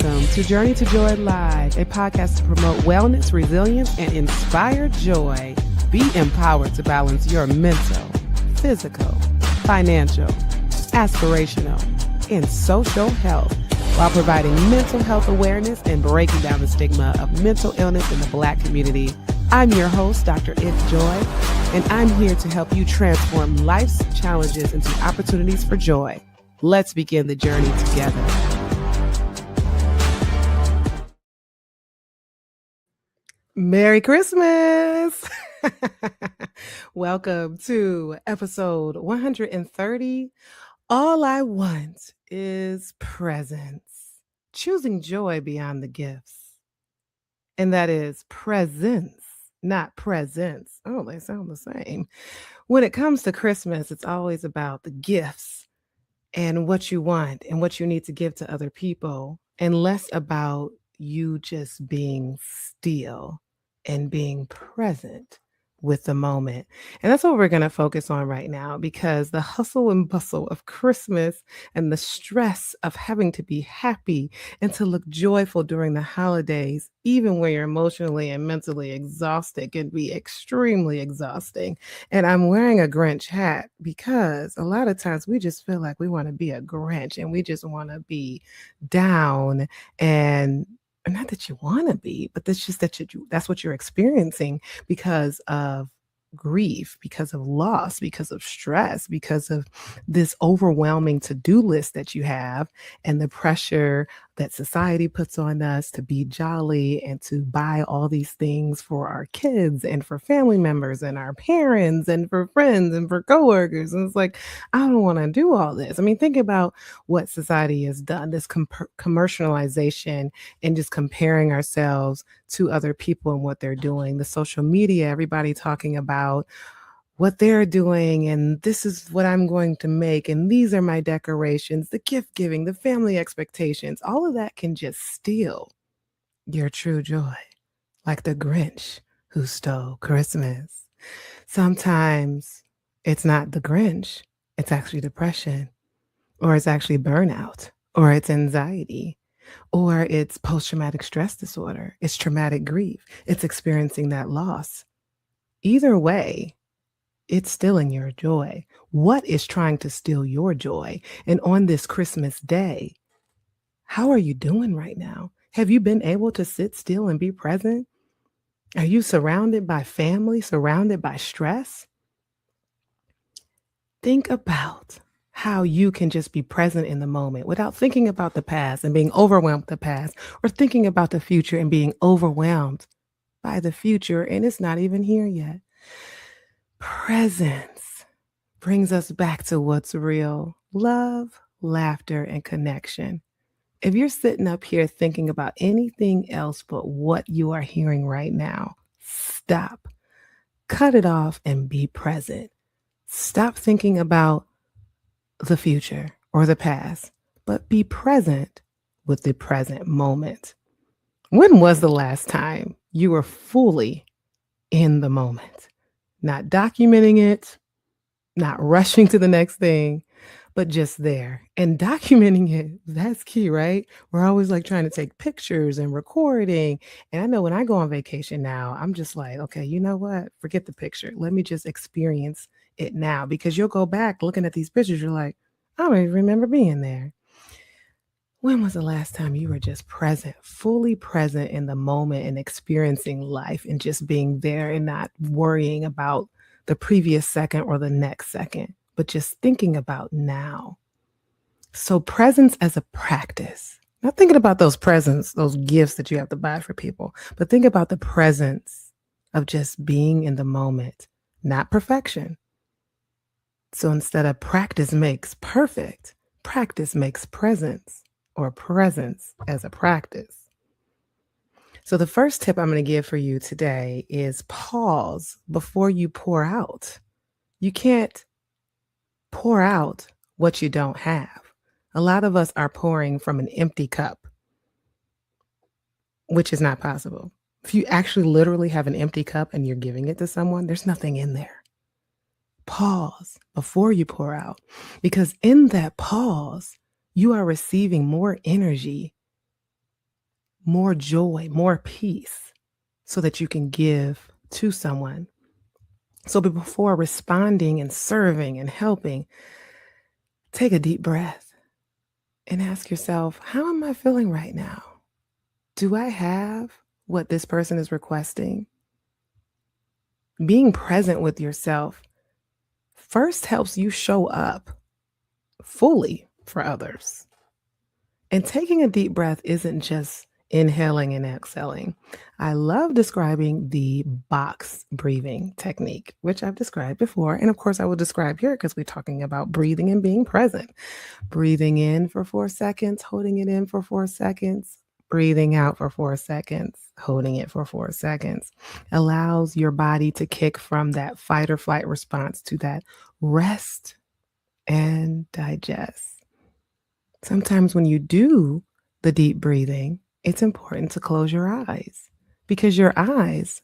Welcome to Journey to Joy Live, a podcast to promote wellness, resilience, and inspire joy. Be empowered to balance your mental, physical, financial, aspirational, and social health while providing mental health awareness and breaking down the stigma of mental illness in the Black community. I'm your host, Dr. If Joy, and I'm here to help you transform life's challenges into opportunities for joy. Let's begin the journey together. Merry Christmas! Welcome to episode 130. All I want is presence. Choosing joy beyond the gifts. And that is presence, not presents. Oh, they sound the same. When it comes to Christmas, it's always about the gifts and what you want and what you need to give to other people, and less about you just being still and being present with the moment. And that's what we're going to focus on right now, because the hustle and bustle of Christmas and the stress of having to be happy and to look joyful during the holidays, even when you're emotionally and mentally exhausted, can be extremely exhausting. And I'm wearing a Grinch hat because a lot of times we just feel like we want to be a Grinch and we just want to be down, and not that you want to be, but that's just that's what you're experiencing because of grief, because of loss, because of stress, because of this overwhelming to-do list that you have, and the pressure that society puts on us to be jolly and to buy all these things for our kids and for family members and our parents and for friends and for coworkers. And it's like, I don't want to do all this. I mean, think about what society has done, this commercialization and just comparing ourselves to other people and what they're doing. The social media, everybody talking about what they're doing, and this is what I'm going to make, and these are my decorations, the gift giving, the family expectations. All of that can just steal your true joy, like the Grinch who stole Christmas. Sometimes it's not the Grinch, it's actually depression, or it's actually burnout, or it's anxiety, or it's post-traumatic stress disorder, it's traumatic grief, it's experiencing that loss. Either way, it's stealing your joy. What is trying to steal your joy? And on this Christmas day, how are you doing right now? Have you been able to sit still and be present? Are you surrounded by family, surrounded by stress? Think about how you can just be present in the moment without thinking about the past and being overwhelmed with the past, or thinking about the future and being overwhelmed by the future and it's not even here yet. Presence brings us back to what's real: love, laughter, and connection. If you're sitting up here thinking about anything else but what you are hearing right now, stop, cut it off, and be present. Stop thinking about the future or the past, but be present with the present moment. When was the last time you were fully in the moment? Not documenting it, not rushing to the next thing, but just there and documenting it. That's key, right? We're always like trying to take pictures and recording. And I know when I go on vacation now, I'm just like, okay, you know what? Forget the picture. Let me just experience it now, because you'll go back looking at these pictures. You're like, I don't even remember being there. When was the last time you were just present, fully present in the moment and experiencing life and just being there and not worrying about the previous second or the next second, but just thinking about now? So presence as a practice, not thinking about those presents, those gifts that you have to buy for people, but think about the presence of just being in the moment, not perfection. So instead of practice makes perfect, practice makes presence, or presence as a practice. So the first tip I'm going to give for you today is pause before you pour out. You can't pour out what you don't have. A lot of us are pouring from an empty cup, which is not possible. If you actually literally have an empty cup and you're giving it to someone, there's nothing in there. Pause before you pour out, because in that pause, you are receiving more energy more joy, more peace, so that you can give to someone. So before responding and serving and helping, take a deep breath and ask yourself, how am I feeling right now? Do I have what this person is requesting? Being present with yourself first helps you show up fully for others. And taking a deep breath isn't just inhaling and exhaling. I love describing the box breathing technique, which I've described before. And of course, I will describe here because we're talking about breathing and being present. Breathing in for 4 seconds, holding it in for 4 seconds, breathing out for 4 seconds, holding it for 4 seconds. Allows your body to kick from that fight or flight response to that rest and digest. Sometimes when you do the deep breathing, it's important to close your eyes because your eyes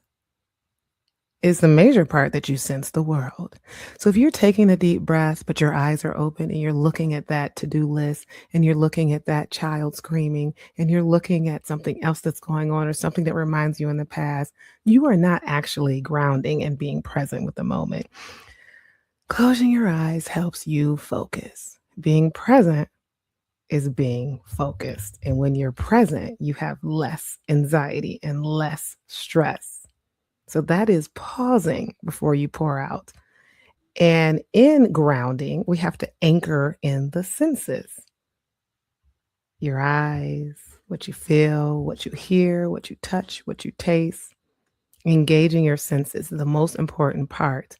is the major part that you sense the world. So if you're taking a deep breath, but your eyes are open and you're looking at that to-do list and you're looking at that child screaming and you're looking at something else that's going on or something that reminds you in the past, you are not actually grounding and being present with the moment. Closing your eyes helps you focus. Being present is being focused. And when you're present, you have less anxiety and less stress. So that is pausing before you pour out. And in grounding, we have to anchor in the senses. Your eyes, what you feel, what you hear, what you touch, what you taste. Engaging your senses is the most important part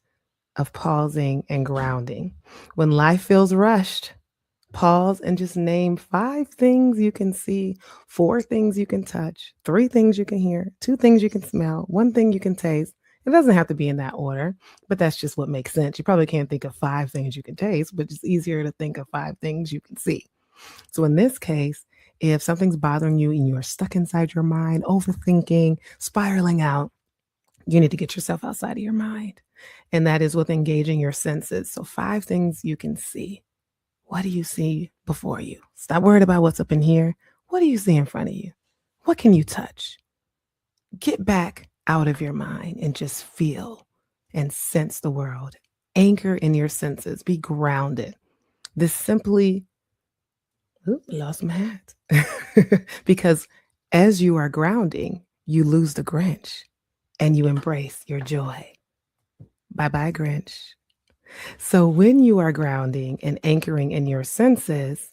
of pausing and grounding. When life feels rushed, pause and just name 5 things you can see, 4 things you can touch, 3 things you can hear, 2 things you can smell, 1 thing you can taste. It doesn't have to be in that order, but that's just what makes sense. You probably can't think of 5 things you can taste, but it's easier to think of 5 things you can see. So in this case, if something's bothering you and you're stuck inside your mind, overthinking, spiraling out, you need to get yourself outside of your mind. And that is with engaging your senses. So 5 things you can see. What do you see before you? Stop worried about what's up in here. What do you see in front of you? What can you touch? Get back out of your mind and just feel and sense the world. Anchor in your senses. Be grounded. This simply, lost my hat. Because as you are grounding, you lose the Grinch and you embrace your joy. Bye-bye, Grinch. So when you are grounding and anchoring in your senses,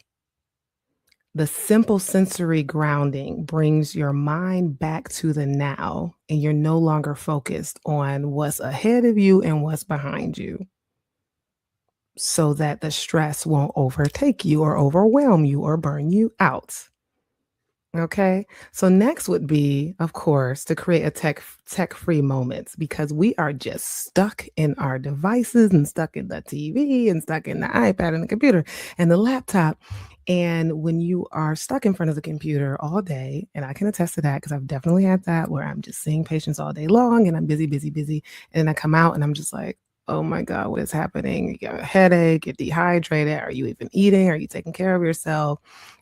the simple sensory grounding brings your mind back to the now, and you're no longer focused on what's ahead of you and what's behind you, so that the stress won't overtake you or overwhelm you or burn you out. Okay. So next would be, of course, to create a tech-free moments, because we are just stuck in our devices and stuck in the TV and stuck in the iPad and the computer and the laptop. And when you are stuck in front of the computer all day, and I can attest to that because I've definitely had that where I'm just seeing patients all day long and I'm busy, busy, busy. And then I come out and I'm just like, oh my God, what is happening? You got a headache, you're dehydrated. Are you even eating? Are you taking care of yourself?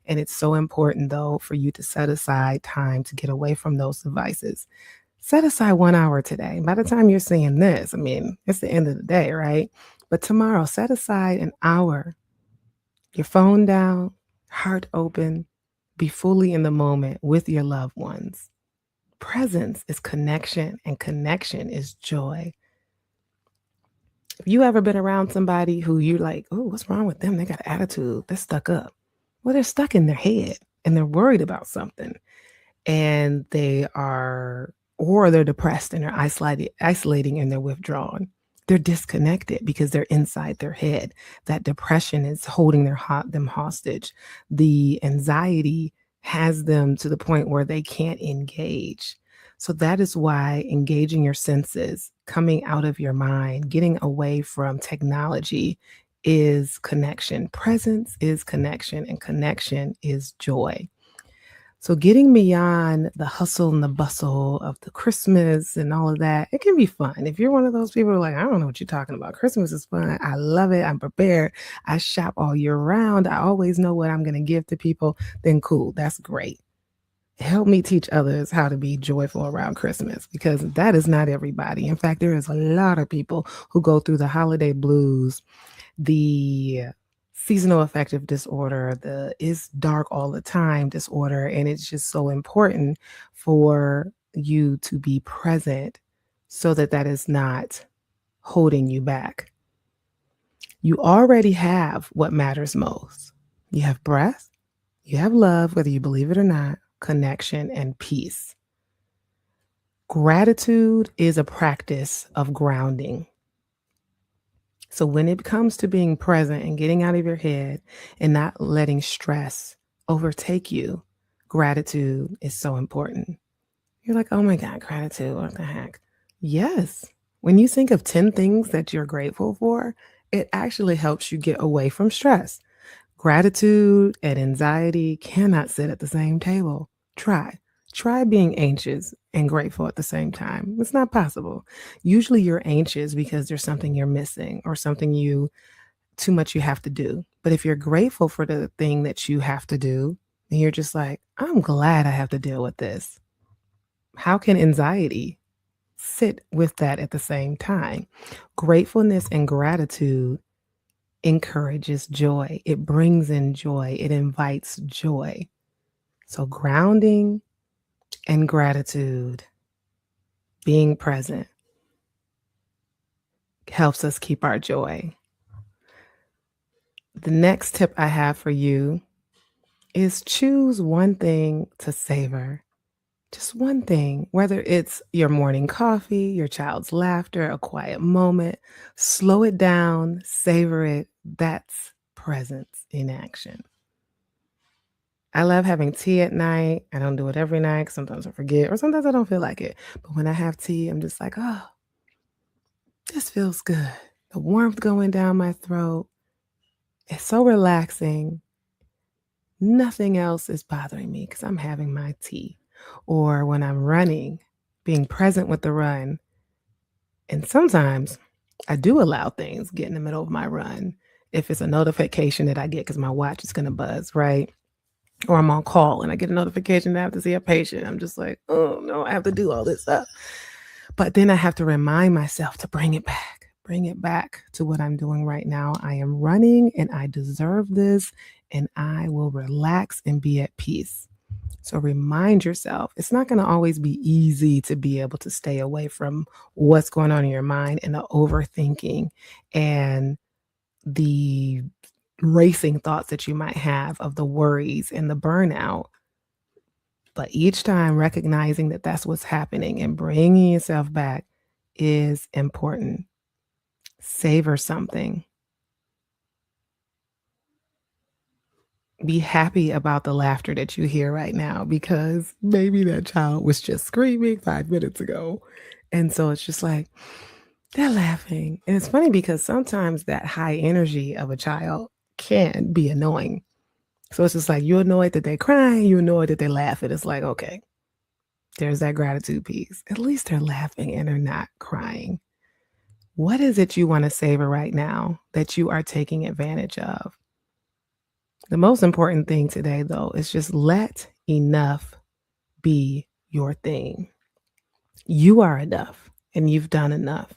And it's so important, though, for you to set aside time to get away from those devices. Set aside 1 hour today. By the time you're seeing this, I mean, it's the end of the day, right? But tomorrow, set aside an hour. Your phone down, heart open, be fully in the moment with your loved ones. Presence is connection, and connection is joy. If you ever been around somebody who you're like, oh, what's wrong with them? They got attitude. They're stuck up. Well, they're stuck in their head and they're worried about something, and they're depressed and they're isolating and they're withdrawn. They're disconnected because they're inside their head. That depression is holding them hostage. The anxiety has them to the point where they can't engage. So that is why engaging your senses, coming out of your mind, getting away from technology is connection. Presence is connection, and connection is joy. So getting beyond the hustle and the bustle of the Christmas and all of that, it can be fun. If you're one of those people who are like, I don't know what you're talking about. Christmas is fun. I love it. I'm prepared. I shop all year round. I always know what I'm going to give to people. Then cool. That's great. Help me teach others how to be joyful around Christmas because that is not everybody. In fact, there is a lot of people who go through the holiday blues, the seasonal affective disorder, the it's dark all the time disorder. And it's just so important for you to be present so that that is not holding you back. You already have what matters most. You have breath, you have love, whether you believe it or not, connection, and peace. Gratitude is a practice of grounding. So when it comes to being present and getting out of your head and not letting stress overtake you, gratitude is so important. You're like, oh my God, gratitude, what the heck? Yes. When you think of 10 things that you're grateful for, it actually helps you get away from stress. Gratitude and anxiety cannot sit at the same table. Try. Try being anxious and grateful at the same time. It's not possible. Usually you're anxious because there's something you're missing or something too much you have to do. But if you're grateful for the thing that you have to do, then you're just like, I'm glad I have to deal with this. How can anxiety sit with that at the same time? Gratefulness and gratitude encourages joy. It brings in joy. It invites joy. So grounding and gratitude, being present, helps us keep our joy. The next tip I have for you is choose one thing to savor. Just one thing, whether it's your morning coffee, your child's laughter, a quiet moment, slow it down, savor it. That's presence in action. I love having tea at night. I don't do it every night. Sometimes I forget, or sometimes I don't feel like it. But when I have tea, I'm just like, oh, this feels good. The warmth going down my throat. It's so relaxing. Nothing else is bothering me because I'm having my tea. Or when I'm running, being present with the run. And sometimes I do allow things get in the middle of my run. If it's a notification that I get because my watch is going to buzz, right? Or I'm on call and I get a notification that I have to see a patient. I'm just like, oh no, I have to do all this stuff. But then I have to remind myself to bring it back to what I'm doing right now. I am running and I deserve this and I will relax and be at peace. So remind yourself, it's not going to always be easy to be able to stay away from what's going on in your mind and the overthinking and the racing thoughts that you might have of the worries and the burnout. But each time recognizing that that's what's happening and bringing yourself back is important. Savor something. Be happy about the laughter that you hear right now because maybe that child was just screaming 5 minutes ago. And so it's just like, they're laughing. And it's funny because sometimes that high energy of a child can be annoying. So it's just like you're annoyed that they're crying, you're annoyed that they're laughing. It's like, okay, there's that gratitude piece. At least they're laughing and they're not crying. What is it you want to savor right now that you are taking advantage of? The most important thing today, though, is just let enough be your thing. You are enough and you've done enough.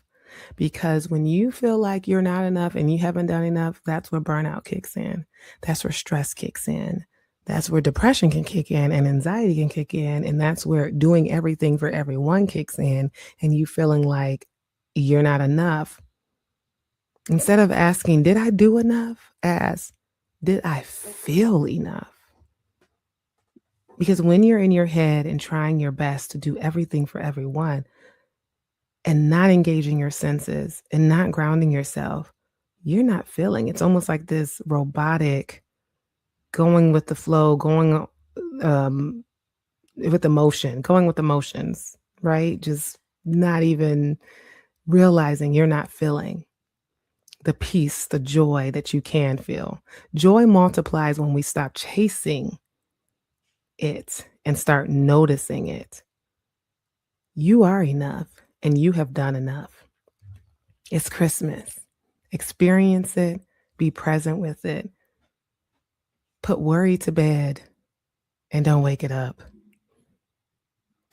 Because when you feel like you're not enough and you haven't done enough, that's where burnout kicks in. That's where stress kicks in. That's where depression can kick in and anxiety can kick in. And that's where doing everything for everyone kicks in and you feeling like you're not enough. Instead of asking, did I do enough? Ask, did I feel enough? Because when you're in your head and trying your best to do everything for everyone and not engaging your senses and not grounding yourself, you're not feeling. It's almost like this robotic going with the flow, going with emotion, going with emotions, right? Just not even realizing you're not feeling the peace, the joy that you can feel. Joy multiplies when we stop chasing it and start noticing it. You are enough and you have done enough. It's Christmas. Experience it, be present with it. Put worry to bed and don't wake it up.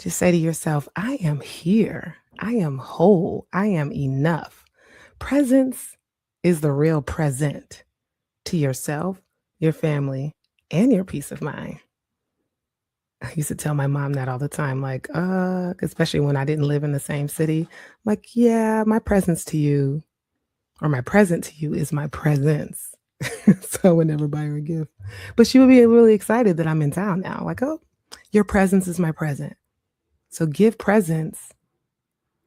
Just say to yourself, I am here. I am whole. I am enough. Presence is the real present to yourself, your family, and your peace of mind. I used to tell my mom that all the time, like, especially when I didn't live in the same city. Like, yeah, my presence to you or my present to you is my presence. So I would never buy her a gift. But she would be really excited that I'm in town now. Like, oh, your presence is my present. So give presents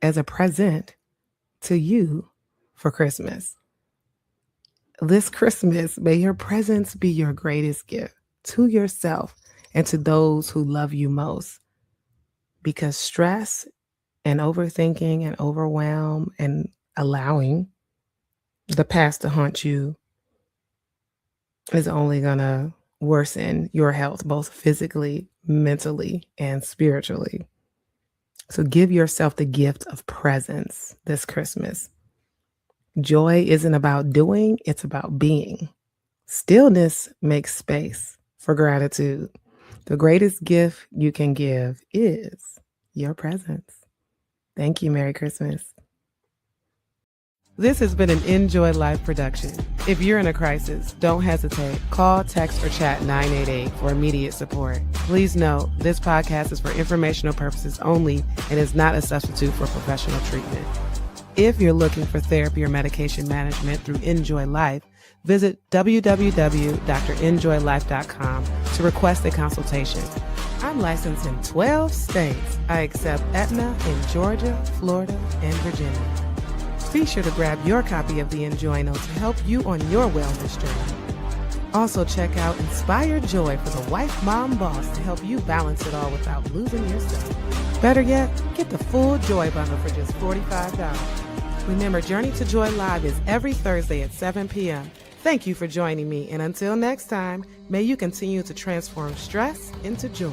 as a present to you for Christmas. This Christmas, may your presence be your greatest gift to yourself and to those who love you most. Because stress and overthinking and overwhelm and allowing the past to haunt you is only going to worsen your health, both physically, mentally, and spiritually. So give yourself the gift of presence this Christmas. Joy isn't about doing, it's about being. Stillness makes space for gratitude. The greatest gift you can give is your presence. Thank you. Merry Christmas. This has been an Enjoy Life production. If you're in a crisis, don't hesitate. Call, text, or chat 988 for immediate support. Please note, this podcast is for informational purposes only and is not a substitute for professional treatment. If you're looking for therapy or medication management through Enjoy Life, visit www.drenjoylife.com to request a consultation. I'm licensed in 12 states. I accept Aetna in Georgia, Florida, and Virginia. Be sure to grab your copy of the Enjoy Note to help you on your wellness journey. Also check out Inspire Joy for the wife, mom, boss to help you balance it all without losing yourself. Better yet, get the full Joy bundle for just $45. Remember, Journey to Joy Live is every Thursday at 7 p.m. Thank you for joining me, and until next time, may you continue to transform stress into joy.